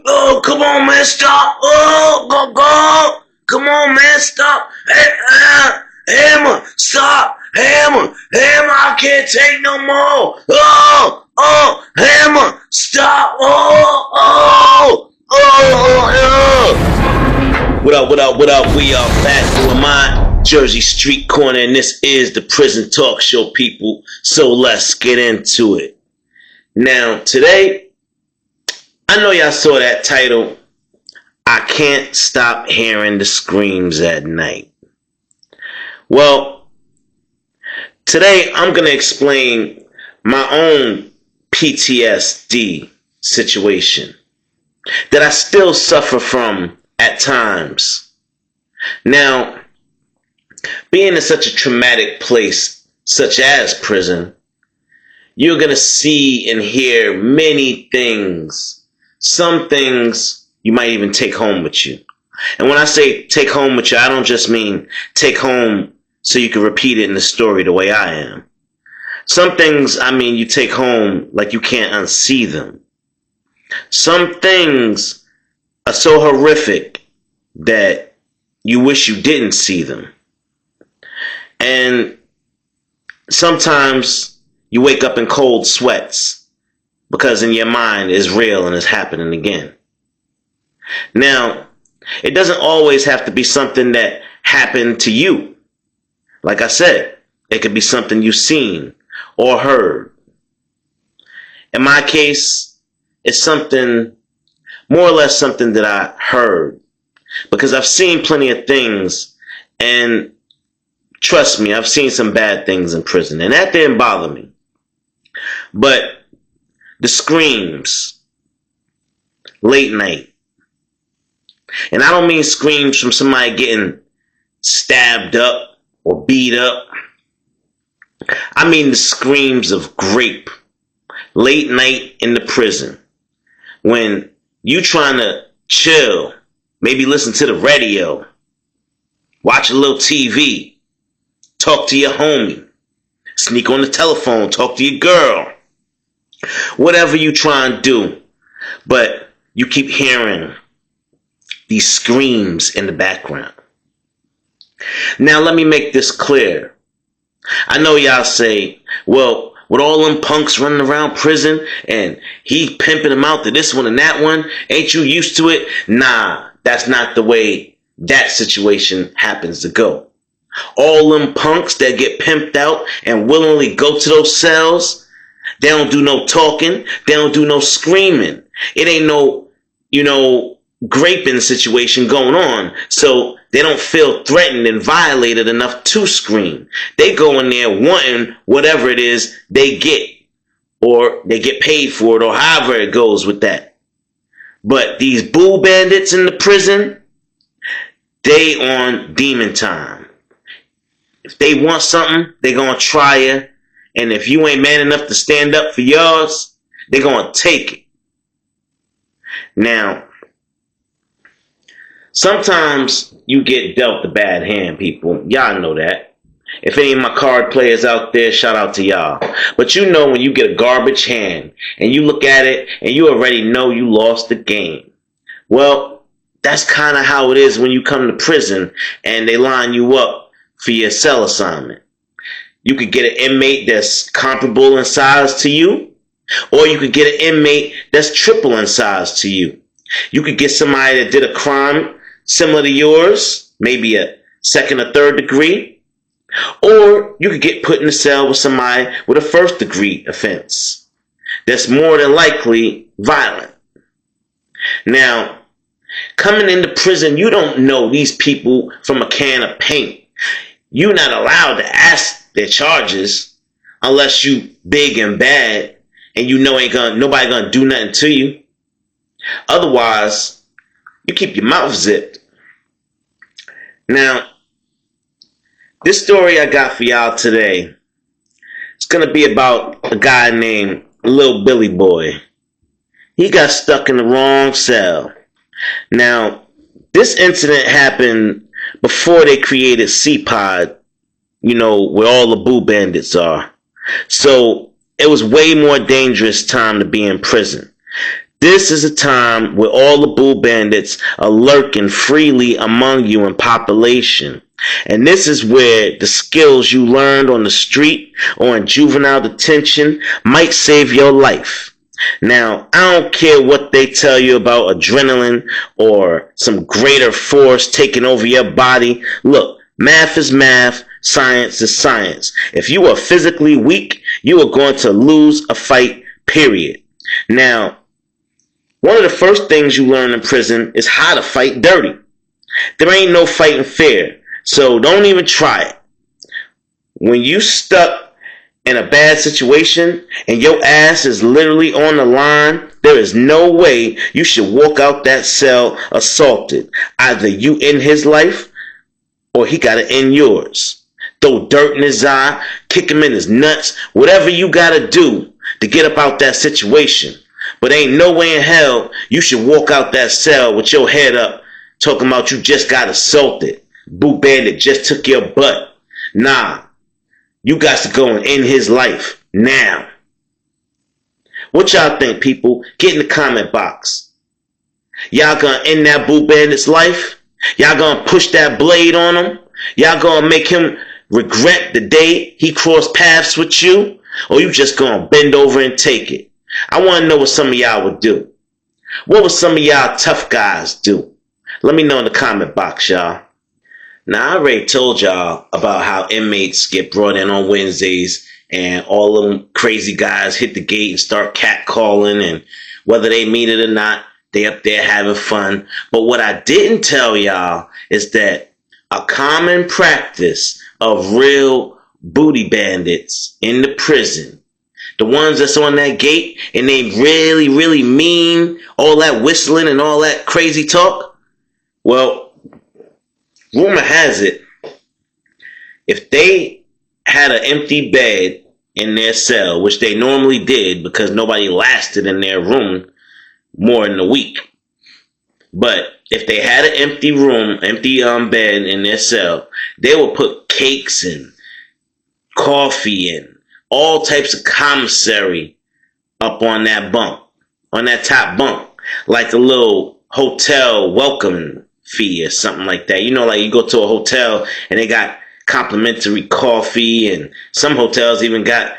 Oh, come on, man, stop. Go. Come on, man, stop. Hey, Hammer, stop. Hammer, I can't take no more. Hammer, stop. What up? We are back with my Jersey Street Corner, and this is the Prison Talk Show, people. So let's get into it. Now, today, I know y'all saw that title, I Can't Stop Hearing the Screams at Night. Well, today I'm going to explain my own PTSD situation that I still suffer from at times. Now, being in such a traumatic place, such as prison, you're going to see and hear many things. Some things you might even take home with you. And when I say take home with you, I don't just mean take home so you can repeat it in the story the way I am. Some things, I mean, you take home like you can't unsee them. Some things are so horrific that you wish you didn't see them. And sometimes you wake up in cold sweats because in your mind it's real and it's happening again. Now, it doesn't always have to be something that happened to you. Like I said, it could be something you've seen or heard. In my case, it's something, more or less something that I heard. Because I've seen plenty of things, and trust me, I've seen some bad things in prison, and that didn't bother me. But the screams, late night, and I don't mean screams from somebody getting stabbed up or beat up. I mean the screams of grape, late night in the prison, when you trying to chill, maybe listen to the radio, watch a little TV, talk to your homie, sneak on the telephone, talk to your girl, whatever you try and do, but you keep hearing these screams in the background. Now let me make this clear. I know y'all say, well, with all them punks running around prison and he pimping them out to this one and that one, ain't you used to it? Nah, that's not the way that situation happens to go. All them punks that get pimped out and willingly go to those cells, they don't do no talking. They don't do no screaming. It ain't no, graping situation going on. So they don't feel threatened and violated enough to scream. They go in there wanting whatever it is they get, or they get paid for it, or however it goes with that. But these bull bandits in the prison, they on demon time. If they want something, they gonna try you. And if you ain't man enough to stand up for yours, they gonna take it. Now, sometimes you get dealt a bad hand, people. Y'all know that. If any of my card players out there, shout out to y'all. But you know when you get a garbage hand and you look at it and you already know you lost the game. Well, that's kind of how it is when you come to prison and they line you up for your cell assignment. You could get an inmate that's comparable in size to you, or you could get an inmate that's triple in size to you. You could get somebody that did a crime similar to yours, maybe a second or third degree, or you could get put in a cell with somebody with a first degree offense that's more than likely violent. Now, coming into prison, you don't know these people from a can of paint. You're not allowed to ask their charges unless you big and bad and you know nobody gonna do nothing to you. Otherwise, you keep your mouth zipped. Now, this story I got for y'all today, it's gonna be about a guy named Little Billy Boy. He got stuck in the wrong cell. Now, this incident happened before they created C-Pod, where all the boo bandits are. So it was way more dangerous time to be in prison. This is a time where all the bull bandits are lurking freely among you in population. And this is where the skills you learned on the street or in juvenile detention might save your life. Now, I don't care what they tell you about adrenaline or some greater force taking over your body. Look, math is math, science is science. If you are physically weak, you are going to lose a fight, period. Now, one of the first things you learn in prison is how to fight dirty. There ain't no fighting fair, so don't even try it. When you stuck in a bad situation and your ass is literally on the line, there is no way you should walk out that cell assaulted. Either you end his life or he gotta end yours. Throw dirt in his eye, kick him in his nuts, whatever you gotta do to get up out that situation. But ain't no way in hell you should walk out that cell with your head up talking about you just got assaulted. Boot bandit just took your butt. Nah, you got to go and end his life now. What y'all think, people? Get in the comment box. Y'all gonna end that boot bandit's life? Y'all gonna push that blade on him? Y'all gonna make him regret the day he crossed paths with you? Or you just gonna bend over and take it? I want to know what some of y'all would do. What would some of y'all tough guys do? Let me know in the comment box, y'all. Now, I already told y'all about how inmates get brought in on Wednesdays and all of them crazy guys hit the gate and start catcalling, and whether they mean it or not, they up there having fun. But what I didn't tell y'all is that a common practice of real booty bandits in the prison, the ones that's on that gate and they really, really mean all that whistling and all that crazy talk. Well, rumor has it, if they had an empty bed in their cell, which they normally did because nobody lasted in their room more than a week. But if they had an empty bed in their cell, they would put cakes and coffee and all types of commissary up on that bunk, on that top bunk, like a little hotel welcome fee or something like that. You know, like you go to a hotel and they got complimentary coffee, and some hotels even got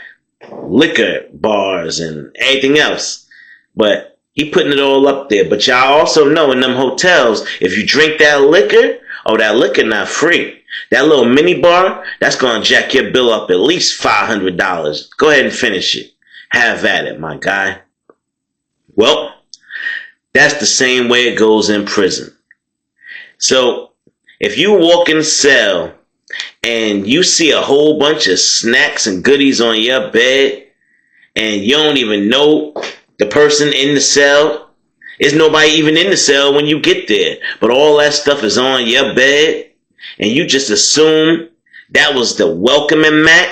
liquor bars and everything else. But he putting it all up there. But y'all also know in them hotels, if you drink that liquor, oh, that liquor not free. That little mini bar, that's going to jack your bill up at least $500. Go ahead and finish it. Have at it, my guy. Well, that's the same way it goes in prison. So, if you walk in the cell and you see a whole bunch of snacks and goodies on your bed and you don't even know the person in the cell, there's nobody even in the cell when you get there, but all that stuff is on your bed, and you just assume that was the welcoming mat,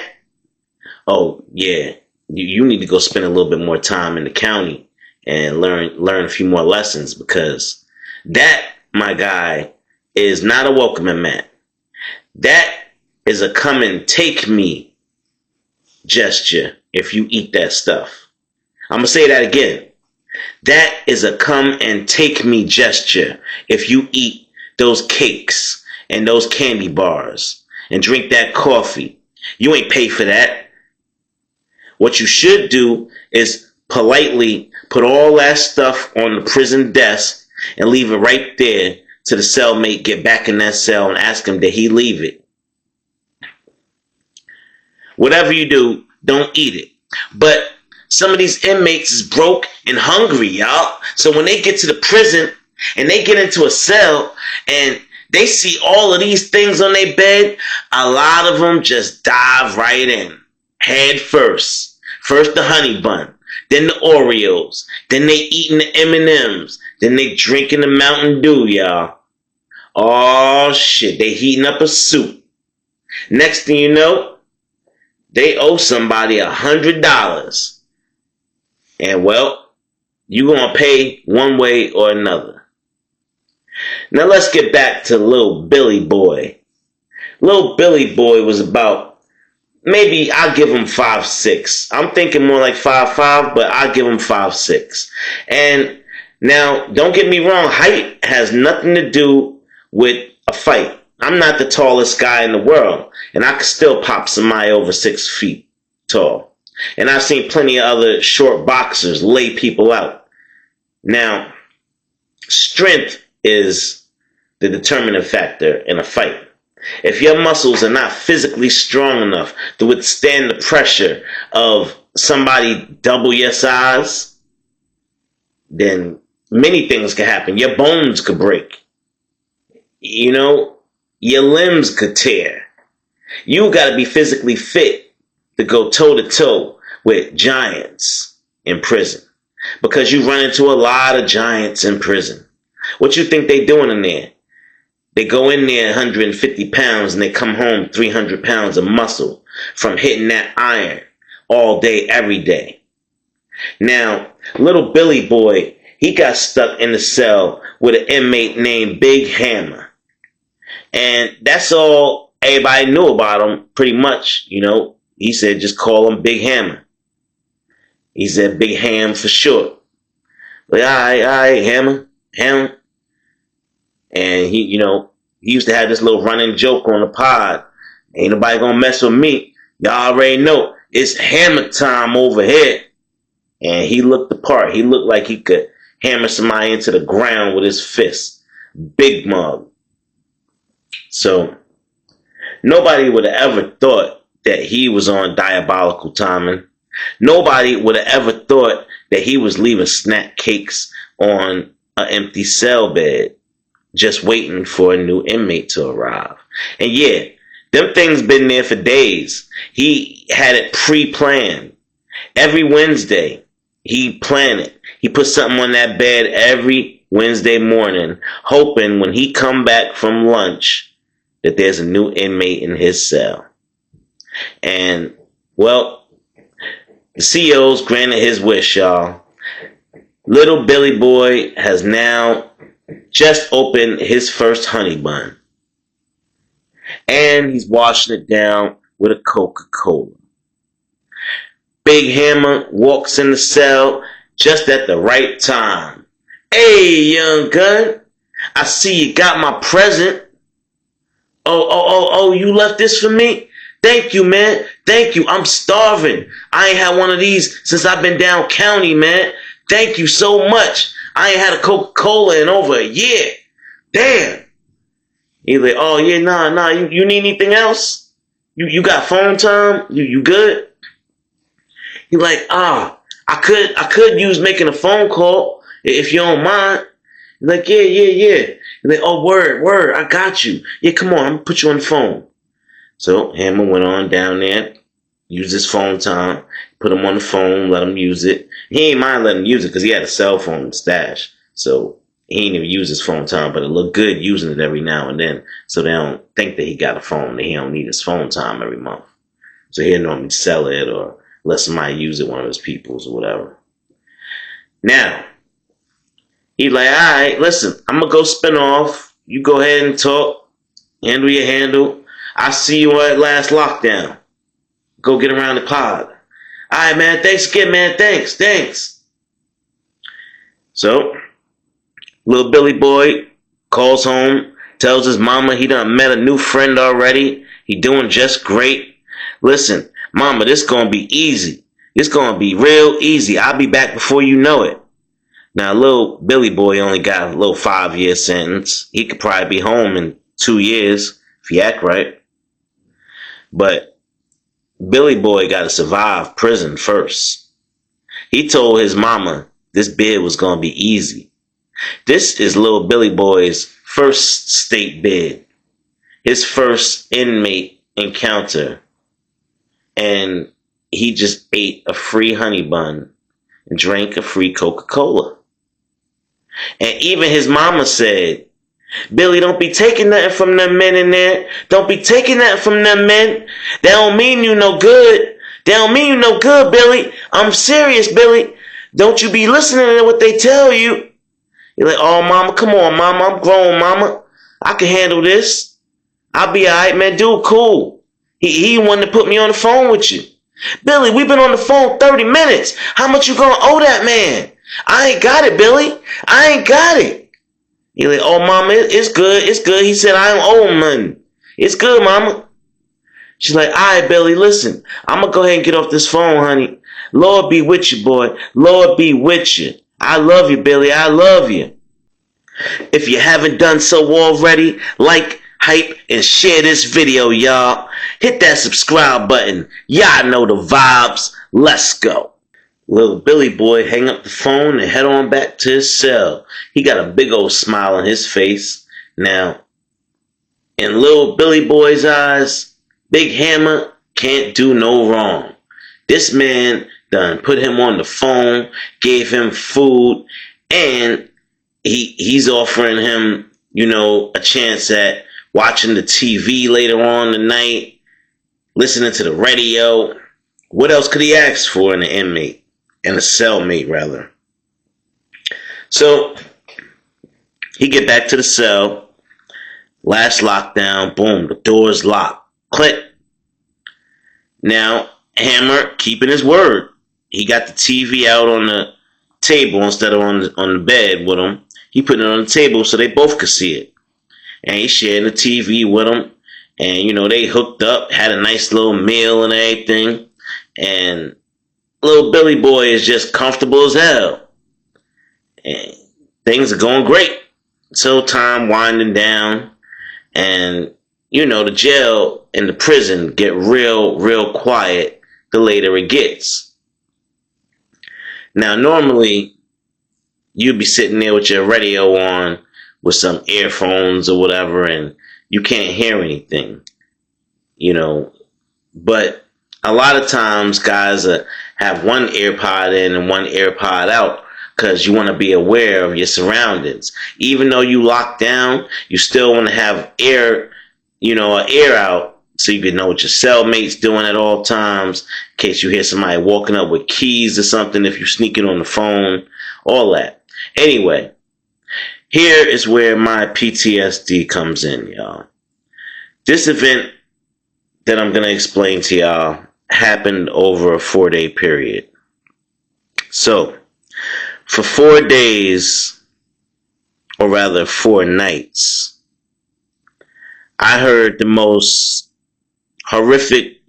oh yeah, you need to go spend a little bit more time in the county and learn a few more lessons, because that, my guy, is not a welcoming mat. That is a come and take me gesture if you eat that stuff. I'm going to say that again. That is a come and take me gesture if you eat those cakes and those candy bars and drink that coffee. You ain't pay for that. What you should do is politely put all that stuff on the prison desk and leave it right there till the cellmate get back in that cell and ask him, did he leave it? Whatever you do, don't eat it. But some of these inmates is broke and hungry, y'all. So when they get to the prison and they get into a cell and they see all of these things on their bed, a lot of them just dive right in, head first. First the honey bun, then the Oreos, then they eating the M&Ms, then they drinking the Mountain Dew, y'all. Oh shit, they heating up a soup. Next thing you know, they owe somebody $100. And well, you gonna pay one way or another. Now let's get back to little Billy Boy. Little Billy Boy was about maybe I'll give him 5'6". I'm thinking more like 5'5", but I'll give him 5'6". And now, don't get me wrong, height has nothing to do with a fight. I'm not the tallest guy in the world, and I could still pop somebody over 6 feet tall. And I've seen plenty of other short boxers lay people out. Now, strength is the determining factor in a fight. If your muscles are not physically strong enough to withstand the pressure of somebody double your size, then many things could happen. Your bones could break. You know, your limbs could tear. You got to be physically fit to go toe to toe with giants in prison, because you run into a lot of giants in prison. What you think they doing in there? They go in there 150 pounds and they come home 300 pounds of muscle from hitting that iron all day, every day. Now, little Billy Boy, he got stuck in the cell with an inmate named Big Hammer. And that's all everybody knew about him, pretty much. You know, he said just call him Big Hammer. He said Big Ham for short. Like, all right, Hammer. And he used to have this little running joke on the pod. Ain't nobody gonna mess with me. Y'all already know it's hammer time over here. And he looked the part. He looked like he could hammer somebody into the ground with his fist. Big mug. So nobody would have ever thought that he was on diabolical timing. Nobody would have ever thought that he was leaving snack cakes on an empty cell bed, just waiting for a new inmate to arrive. And yeah, them things been there for days. He had it pre-planned. Every Wednesday, he planned it. He put something on that bed every Wednesday morning, hoping when he come back from lunch that there's a new inmate in his cell. And, well, the CEO's granted his wish, y'all. Little Billy Boy has now just opened his first honey bun. And he's washing it down with a Coca-Cola. Big Hammer walks in the cell just at the right time. Hey, young gun, I see you got my present. Oh, you left this for me? Thank you, man. Thank you. I'm starving. I ain't had one of these since I've been down county, man. Thank you so much. I ain't had a Coca-Cola in over a year. Damn. He's like, oh, yeah, nah. You need anything else? You got phone time? You good? He's like, I could use making a phone call if you don't mind. He's like, yeah. He's like, oh, word, I got you. Yeah, come on, I'm gonna put you on the phone. So Hammer went on down there, used his phone time, put him on the phone, let him use it. He ain't mind letting him use it because he had a cell phone stash. So he ain't even use his phone time, but it looked good using it every now and then. So they don't think that he got a phone, that he don't need his phone time every month. So he'll normally sell it or let somebody use it, one of his peoples or whatever. Now, he's like, all right, listen, I'm going to go spin off. You go ahead and talk. Handle your handle. I'll see you at last lockdown. Go get around the pod. All right, man. Thanks again, man. Thanks. So, little Billy Boy calls home, tells his mama he done met a new friend already. He doing just great. Listen, mama, this gonna be easy. It's gonna be real easy. I'll be back before you know it. Now, little Billy Boy only got a little 5-year sentence. He could probably be home in 2 years if he act right. But Billy Boy got to survive prison first. He told his mama this bid was going to be easy. This is little Billy Boy's first state bid. His first inmate encounter. And he just ate a free honey bun and drank a free Coca-Cola. And even his mama said, Billy, don't be taking nothing from them men in there. Don't be taking nothing from them men. They don't mean you no good. They don't mean you no good, Billy. I'm serious, Billy. Don't you be listening to what they tell you. You're like, oh, mama, come on, mama. I'm grown, mama. I can handle this. I'll be all right, man. Dude, cool. He wanted to put me on the phone with you. Billy, we've been on the phone 30 minutes. How much you gonna owe that man? I ain't got it, Billy. I ain't got it. He like, oh, mama, it's good. It's good. He said, I don't owe him money. It's good, mama. She's like, all right, Billy, listen. I'm going to go ahead and get off this phone, honey. Lord be with you, boy. Lord be with you. I love you, Billy. I love you. If you haven't done so already, like, hype, and share this video, y'all. Hit that subscribe button. Y'all know the vibes. Let's go. Little Billy boy hang up the phone and head on back to his cell. He got a big old smile on his face. Now, in little Billy boy's eyes, Big Hammer can't do no wrong. This man done put him on the phone, gave him food, and he's offering him, a chance at watching the TV later on tonight, listening to the radio. What else could he ask for in an inmate? In a cellmate, rather. So, he get back to the cell. Last lockdown, boom, the door's locked. Click. Now, Hammer keeping his word. He got the TV out on the table instead of on the bed with him. He put it on the table so they both could see it. And he shared the TV with him. And, they hooked up, had a nice little meal and everything. And little Billy boy is just comfortable as hell. And things are going great. So time winding down. And, the jail and the prison get real quiet the later it gets. Now, normally, you'd be sitting there with your radio on with some earphones or whatever, and you can't hear anything, But a lot of times, guys have one AirPod in and one AirPod out because you want to be aware of your surroundings. Even though you lock down, you still want to have air out so you can know what your cellmate's doing at all times, in case you hear somebody walking up with keys or something, if you're sneaking on the phone, all that. Anyway, here is where my PTSD comes in, y'all. This event that I'm going to explain to y'all happened over a 4-day period. So, for 4 days, or rather 4 nights, I heard the most horrific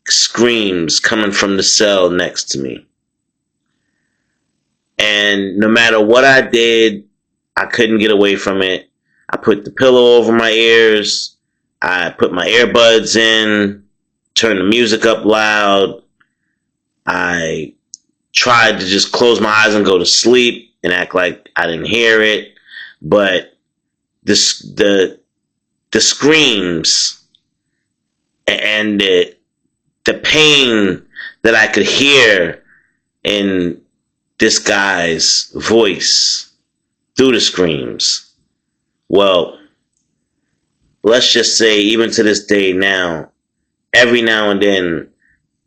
screams coming from the cell next to me. And no matter what I did, I couldn't get away from it. I put the pillow over my ears. I put my earbuds in, turned the music up loud. I tried to just close my eyes and go to sleep and act like I didn't hear it. But the screams and the pain that I could hear in this guy's voice through the screams. Well, let's just say even to this day now, every now and then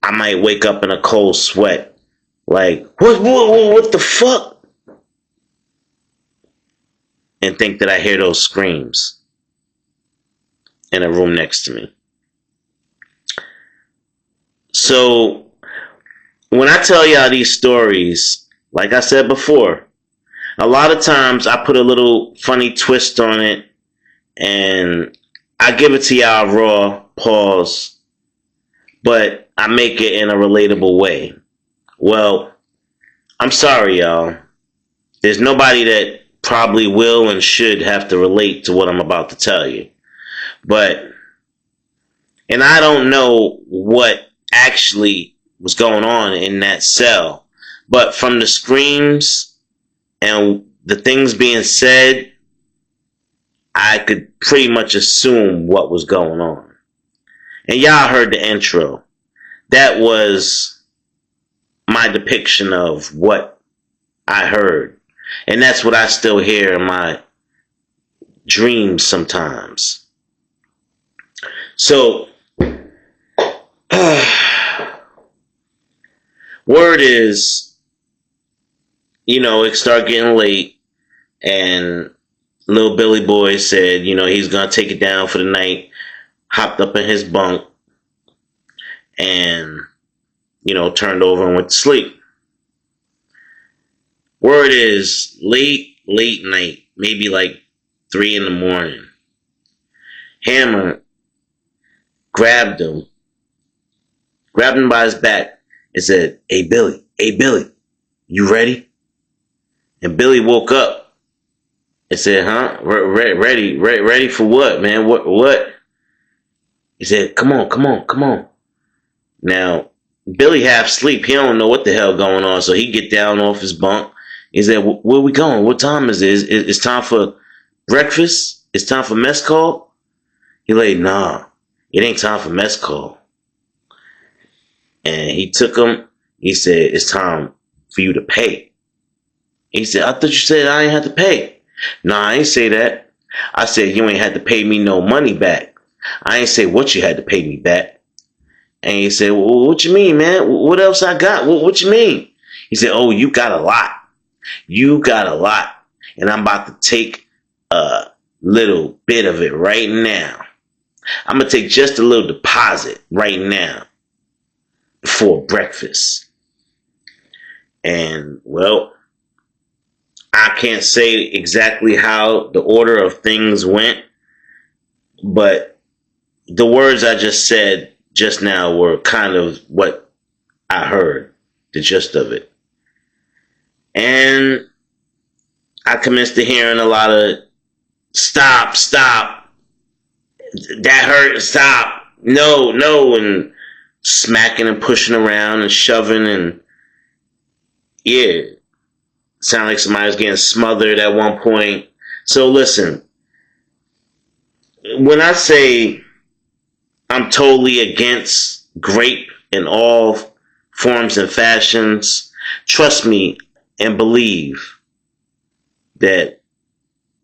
I might wake up in a cold sweat. Like, what the fuck? And think that I hear those screams in a room next to me. So, when I tell y'all these stories, like I said before, a lot of times I put a little funny twist on it and I give it to y'all raw, pause, but I make it in a relatable way. Well, I'm sorry, y'all. There's nobody that probably will and should have to relate to what I'm about to tell you. And I don't know what actually was going on in that cell, but from the screams and the things being said, I could pretty much assume what was going on. And y'all heard the intro. That was my depiction of what I heard. And that's what I still hear in my dreams sometimes. So, word is, it started getting late, and little Billy boy said, he's going to take it down for the night, hopped up in his bunk, and, turned over and went to sleep. Word is late night, maybe like 3 in the morning. Hammer grabbed him by his back and said, hey Billy, you ready? And Billy woke up and said, huh? Ready for what, man? What? He said, come on. Now, Billy half asleep. He don't know what the hell going on, so he get down off his bunk. He said, where we going? What time is it? It's time for breakfast? It's time for mess call? He like, nah, it ain't time for mess call. And he took him. He said, it's time for you to pay. He said, I thought you said I ain't had to pay. Nah, I ain't say that. I said, you ain't had to pay me no money back. I ain't say what you had to pay me back. And he said, well, what you mean, man? What else I got? What you mean? He said, oh, you got a lot. You got a lot. And I'm about to take a little bit of it right now. I'm going to take just a little deposit right now before breakfast. And, well, I can't say exactly how the order of things went, but the words I just said just now were kind of what I heard, the gist of it. And I commenced to hearing a lot of stop, that hurt, stop, no, and smacking and pushing around and shoving, and yeah, sounded like somebody was getting smothered at one point. So listen, when I say I'm totally against grape in all forms and fashions, trust me and believe that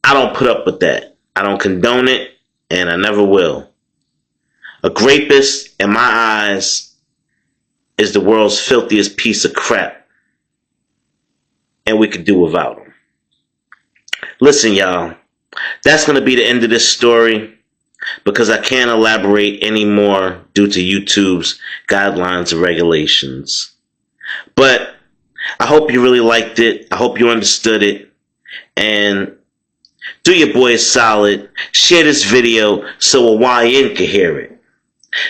I don't put up with that. I don't condone it, and I never will. A grapist, in my eyes, is the world's filthiest piece of crap, and we could do without him. Listen, y'all, that's going to be the end of this story, because I can't elaborate anymore due to YouTube's guidelines and regulations. But I hope you really liked it. I hope you understood it. And do your boy a solid. Share this video so a YN can hear it.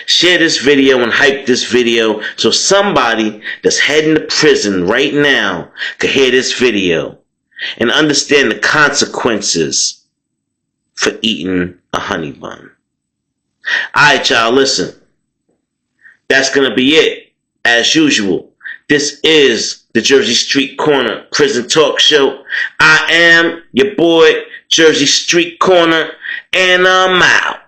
Share this video and hype this video so somebody that's heading to prison right now can hear this video and understand the consequences for eating a honey bun. Alright, y'all, listen. That's going to be it. As usual, this is the Jersey Street Corner Prison Talk Show. I am your boy, Jersey Street Corner, and I'm out.